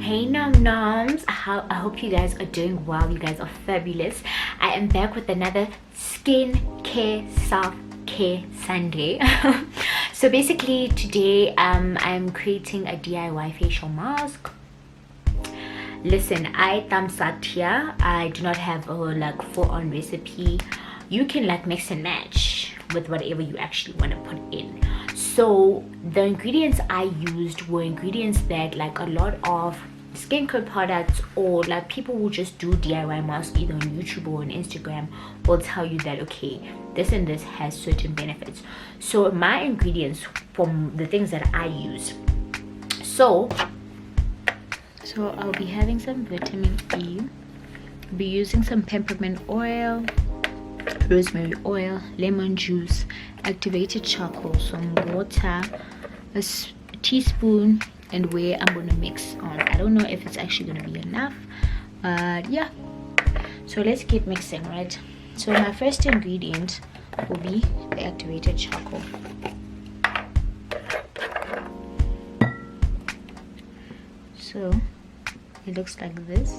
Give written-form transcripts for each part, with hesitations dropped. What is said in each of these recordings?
Hey noms, I hope you guys are doing well. You guys are fabulous. I am back with another skincare self-care Sunday. So basically today I'm creating a DIY facial mask. Listen, I thumbs up here. I do not have a like full-on recipe. You can like mix and match with whatever you actually want to put in. So the ingredients I used were ingredients that like a lot of skincare products or like people who just do DIY masks either on YouTube or on Instagram will tell you that okay, this and this has certain benefits. So my ingredients from the things that I use, so I'll be having some vitamin E, I'll be using some peppermint oil, rosemary oil, lemon juice, activated charcoal, some water, a teaspoon, and where I'm gonna mix on. I don't know if it's actually gonna be enough, but yeah. So let's get mixing, right? So my first ingredient will be the activated charcoal. So it looks like this.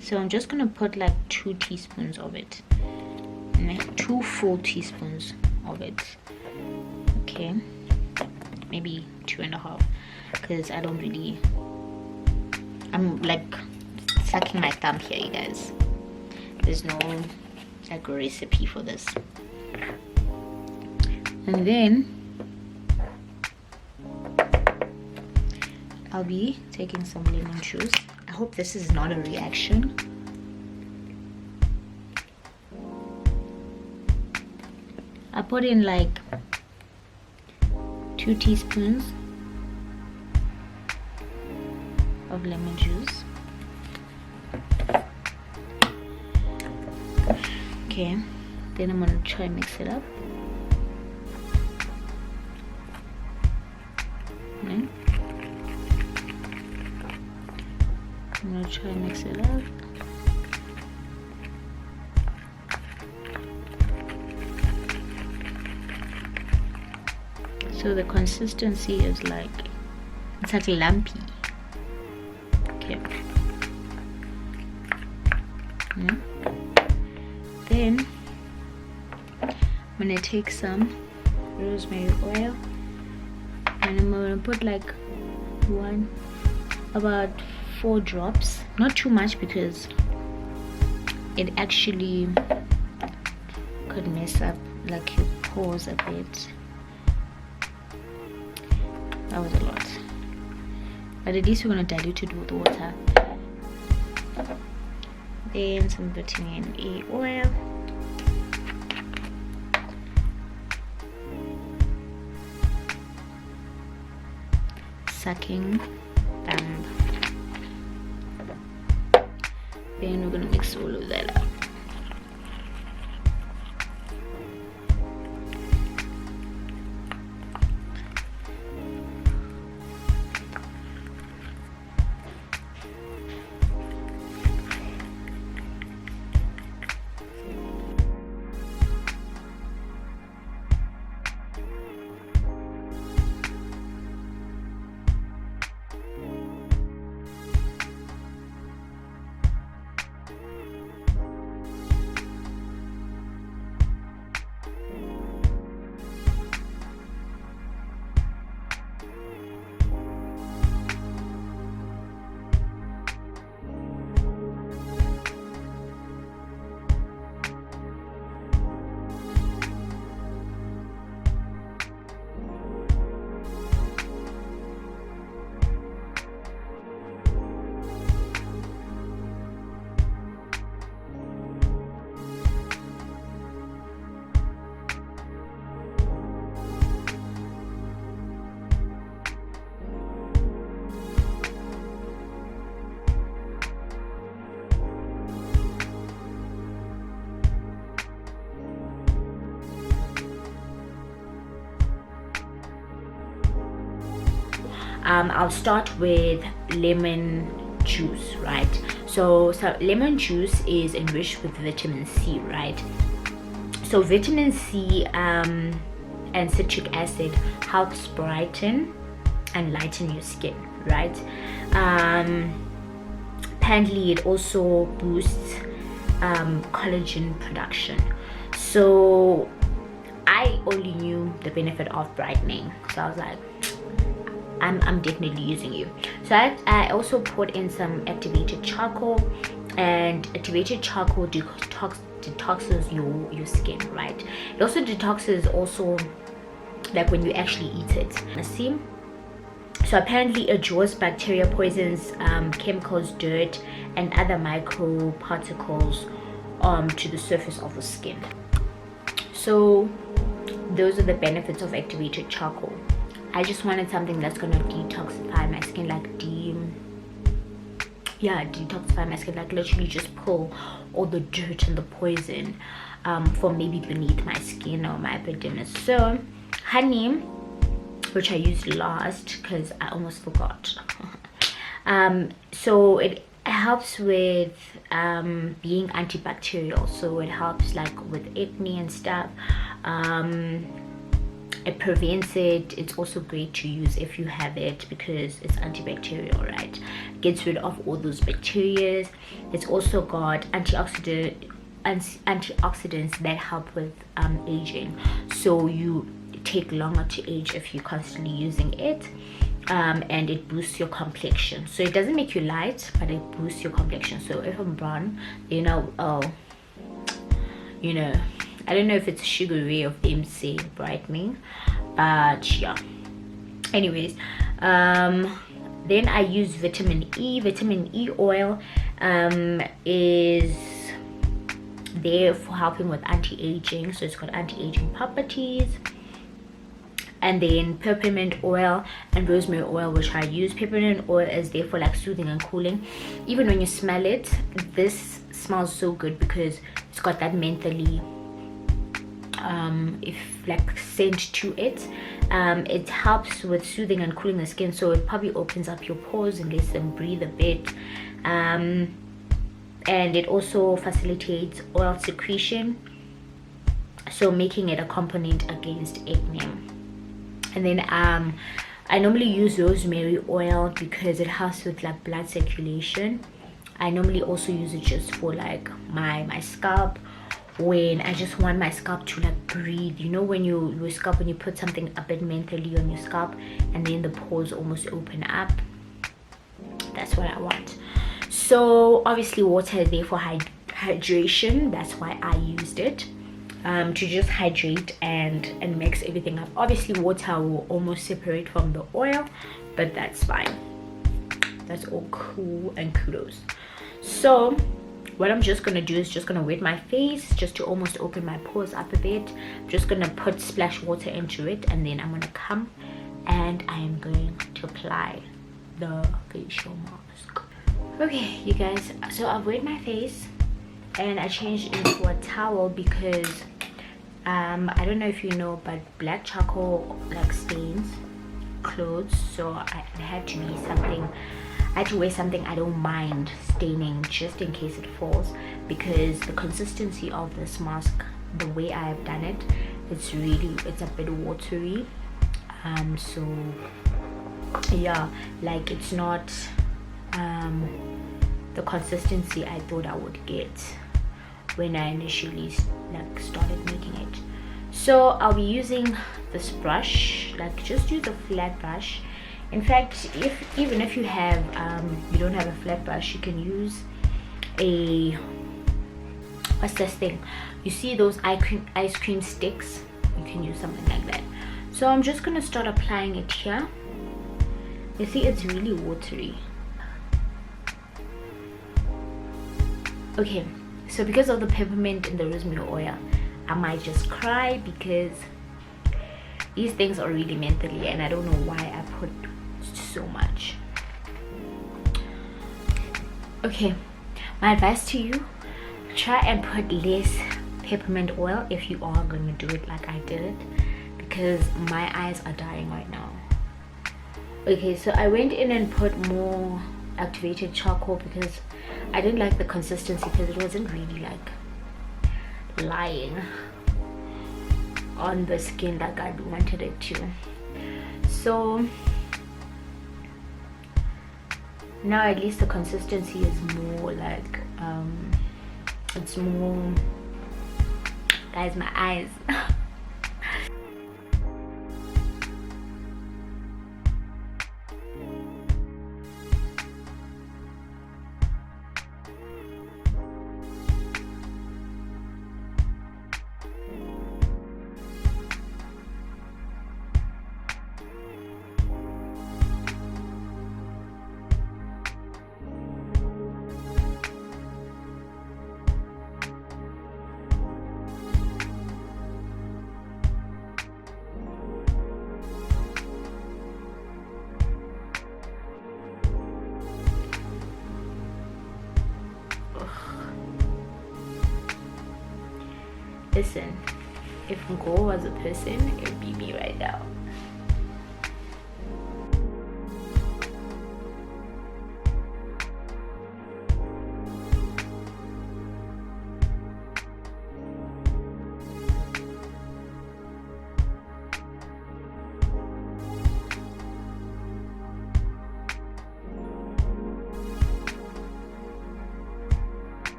So I'm just gonna put like 2 teaspoons of it, 2 full teaspoons of it. Okay, maybe 2.5, because I don't really, I'm like sucking my thumb here, you guys. There's no like a recipe for this. And then I'll be taking some lemon juice. I hope this is not a reaction. I put in like 2 teaspoons of lemon juice. Okay, then I'm gonna try and mix it up. Okay. I'm gonna try and mix it up. So the consistency is like, it's like lumpy. Okay. Yeah. Then I'm gonna take some rosemary oil and I'm gonna put like about 4 drops, not too much because it actually could mess up like your pores a bit. That was a lot, but at least we're going to dilute it with water. Then some vitamin E oil, sucking thumb. Then we're going to mix all of that up. I'll start with lemon juice, right? So lemon juice is enriched with vitamin C, right? So vitamin C and citric acid helps brighten and lighten your skin, right? Apparently it also boosts collagen production. So I only knew the benefit of brightening, so I was like, I'm definitely using you. So I also put in some activated charcoal, and activated charcoal detoxes your skin, right? It also detoxes also like when you actually eat it. See, so apparently it draws bacteria, poisons, chemicals, dirt, and other microparticles to the surface of the skin. So those are the benefits of activated charcoal. I just wanted something that's gonna detoxify my skin, like detoxify my skin, like literally just pull all the dirt and the poison from maybe beneath my skin or my epidermis. So honey, which I used last because I almost forgot. So it helps with being antibacterial, so it helps like with acne and stuff. It prevents it. It's also great to use if you have it because it's antibacterial, right? Gets rid of all those bacteria. It's also got antioxidants that help with aging, so you take longer to age if you're constantly using it. And it boosts your complexion, so it doesn't make you light, but it boosts your complexion. So if I'm brown, I don't know if it's a sugar way of them saying brightening, but yeah. Anyways, then I use vitamin E. Vitamin E oil is there for helping with anti-aging, so it's got anti-aging properties. And then peppermint oil and rosemary oil, which I use. Peppermint oil is there for like soothing and cooling. Even when you smell it, this smells so good because it's got that mentally scent to it. It helps with soothing and cooling the skin, so it probably opens up your pores and lets them breathe a bit. And it also facilitates oil secretion, so making it a component against acne. And then I normally use rosemary oil because it helps with like blood circulation. I normally also use it just for like my scalp, when I just want my scalp to like breathe. You know, when your scalp, when you put something a bit mentally on your scalp and then the pores almost open up, that's what I want. So obviously water is there for hydration. That's why I used it. To just hydrate and mix everything up. Obviously water will almost separate from the oil, but that's fine. That's all cool and kudos. So what I'm just gonna do is just gonna wet my face just to almost open my pores up a bit. I'm just gonna put splash water into it, and then I'm gonna come and I am going to apply the facial mask. Okay you guys, so I've wet my face and I changed into a towel because I don't know if you know, but black charcoal like stains clothes, so I had to use something. I had to wear something I don't mind staining, just in case it falls, because the consistency of this mask, the way I have done it, it's a bit watery. So yeah, like it's not the consistency I thought I would get when I initially like started making it. So I'll be using this brush, like just use a flat brush. In fact, even if you have you don't have a flat brush, you can use what's this thing, you see those ice cream sticks, you can use something like that. So I'm just gonna start applying it here. You see it's really watery. Okay, so because of the peppermint and the rosemary oil, I might just cry because these things are really mentally, and I don't know why I put so much. Okay, my advice to you, try and put less peppermint oil if you are going to do it like I did it, because my eyes are dying right now. Okay, so I went in and put more activated charcoal because I didn't like the consistency, because it wasn't really like lying on the skin like I wanted it to. So now at least the consistency is more like it's more, guys, my eyes. Listen, if Gqweta was a person, it would be me right now.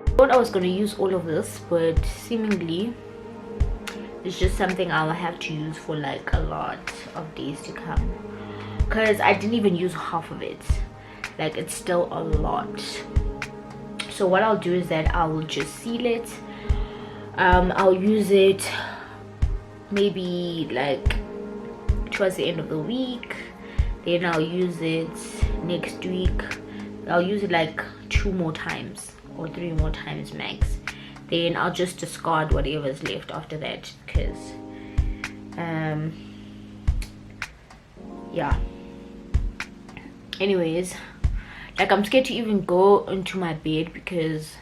I thought I was going to use all of this, but seemingly it's just something I'll have to use for like a lot of days to come, because I didn't even use half of it. Like, it's still a lot. So what I'll do is that I will just seal it. I'll use it maybe like towards the end of the week, then I'll use it next week. I'll use it like 2 more times or 3 more times max, then I'll just discard whatever's left after that, because yeah. Anyways, like, I'm scared to even go into my bed because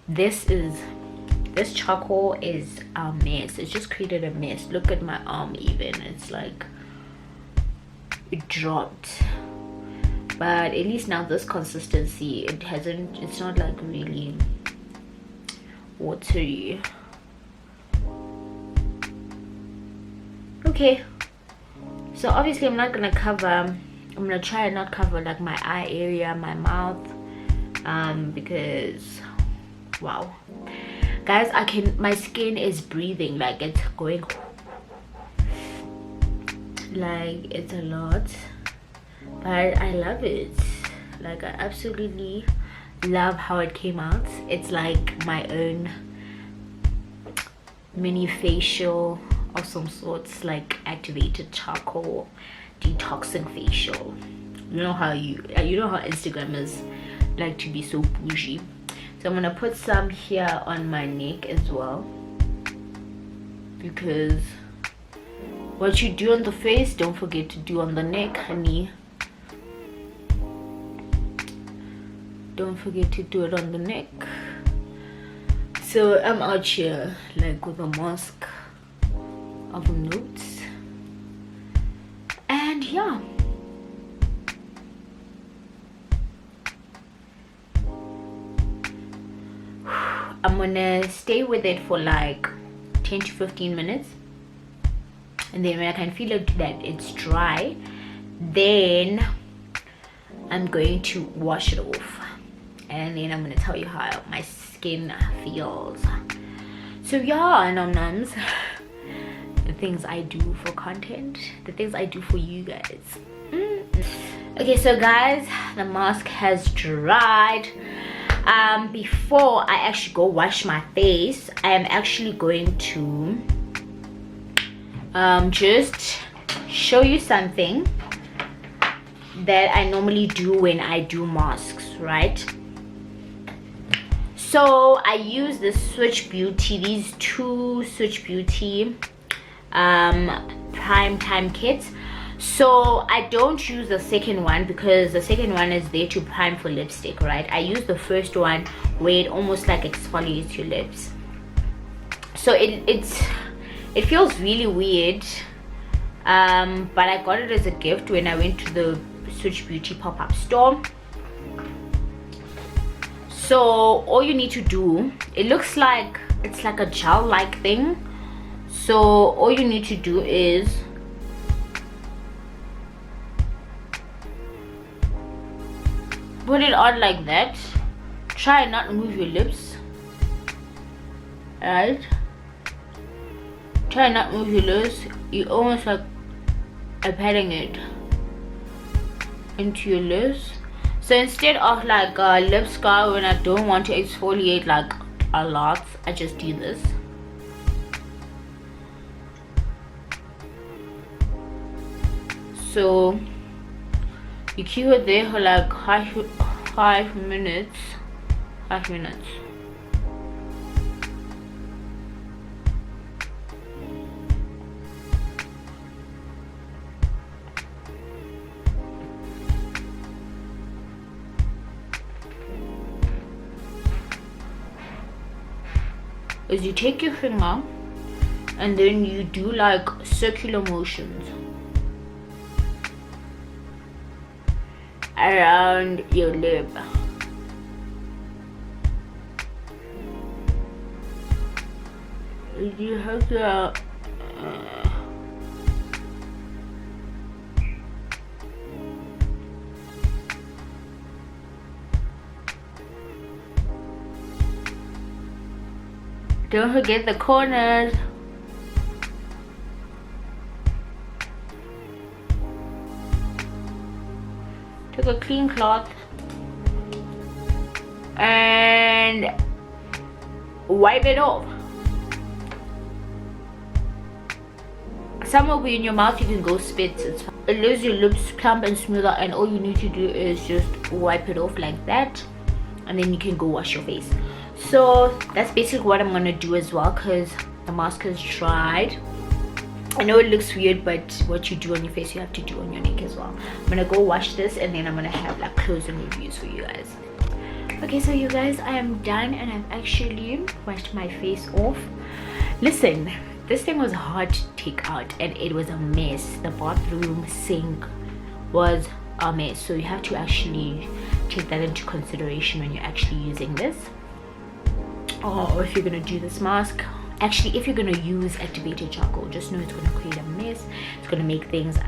this charcoal is a mess. It's just created a mess. Look at my arm, even it's like it dropped. But at least now this consistency, it's not like really watery. Okay, so obviously I'm gonna try and not cover like my eye area, my mouth, because wow, guys, my skin is breathing, like it's going, like it's a lot. But I love it. Like, I absolutely love how it came out. It's like my own mini facial of some sorts, like activated charcoal detoxing facial. You know how Instagrammers like to be so bougie. So I'm gonna put some here on my neck as well, because what you do on the face, don't forget to do on the neck, honey. Don't forget to do it on the neck. So I'm out here like with a mask of notes, and yeah, I'm gonna stay with it for like 10 to 15 minutes, and then when I can feel it that it's dry, then I'm going to wash it off, and then I'm gonna tell you how my skin feels. So yeah, nums, the things I do for content, the things I do for you guys. Okay, so guys, the mask has dried. Before I actually go wash my face, I am actually going to just show you something that I normally do when I do masks, right? So I use the Switch Beauty, these two Switch Beauty prime time kits. So I don't use the second one because the second one is there to prime for lipstick, right? I use the first one where it almost like exfoliates your lips. So it feels really weird, but I got it as a gift when I went to the Switch Beauty pop-up store. So all you need to do, it looks like it's like a gel like thing. So all you need to do is put it on like that. Try and not move your lips, right? Try and not move your lips. You almost like patting it into your lips. So instead of like a lip scar, when I don't want to exfoliate like a lot, I just do this. So you keep it there for like 5 minutes. 5 minutes. Is you take your finger and then you do like circular motions around your lip. You have to don't forget the corners. Take a clean cloth and wipe it off. Somewhere in your mouth you can go spit. It leaves your lips plump and smoother, and all you need to do is just wipe it off like that, and then you can go wash your face. So that's basically what I'm gonna do as well, because the mask is dried. I know it looks weird, but what you do on your face you have to do on your neck as well. I'm gonna go wash this, and then I'm gonna have like closing reviews for you guys. Okay, so you guys, I am done and I've actually washed my face off. Listen, this thing was hard to take out and it was a mess. The bathroom sink was a mess, so you have to actually take that into consideration when you're actually using this. Or if you're gonna do this mask, actually if you're gonna use activated charcoal, just know it's gonna create a mess. It's gonna make things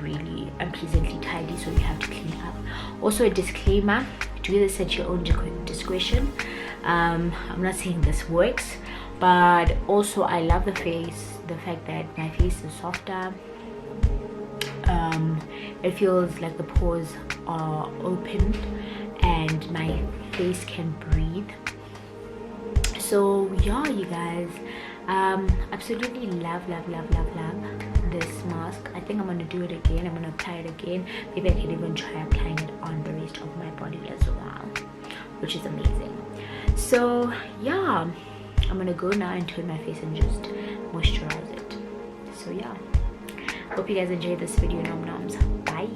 really unpleasantly tidy, so you have to clean up. Also a disclaimer, do this at your own discretion. I'm not saying this works, but also I love the fact that my face is softer. It feels like the pores are opened and my face can breathe. So yeah, you guys, absolutely love this mask. I think I'm gonna do it again. I'm gonna apply it again. Maybe I can even try applying it on the rest of my body as well, which is amazing. So yeah, I'm gonna go now and turn my face and just moisturize it. So yeah, hope you guys enjoyed this video. Nom noms. Bye.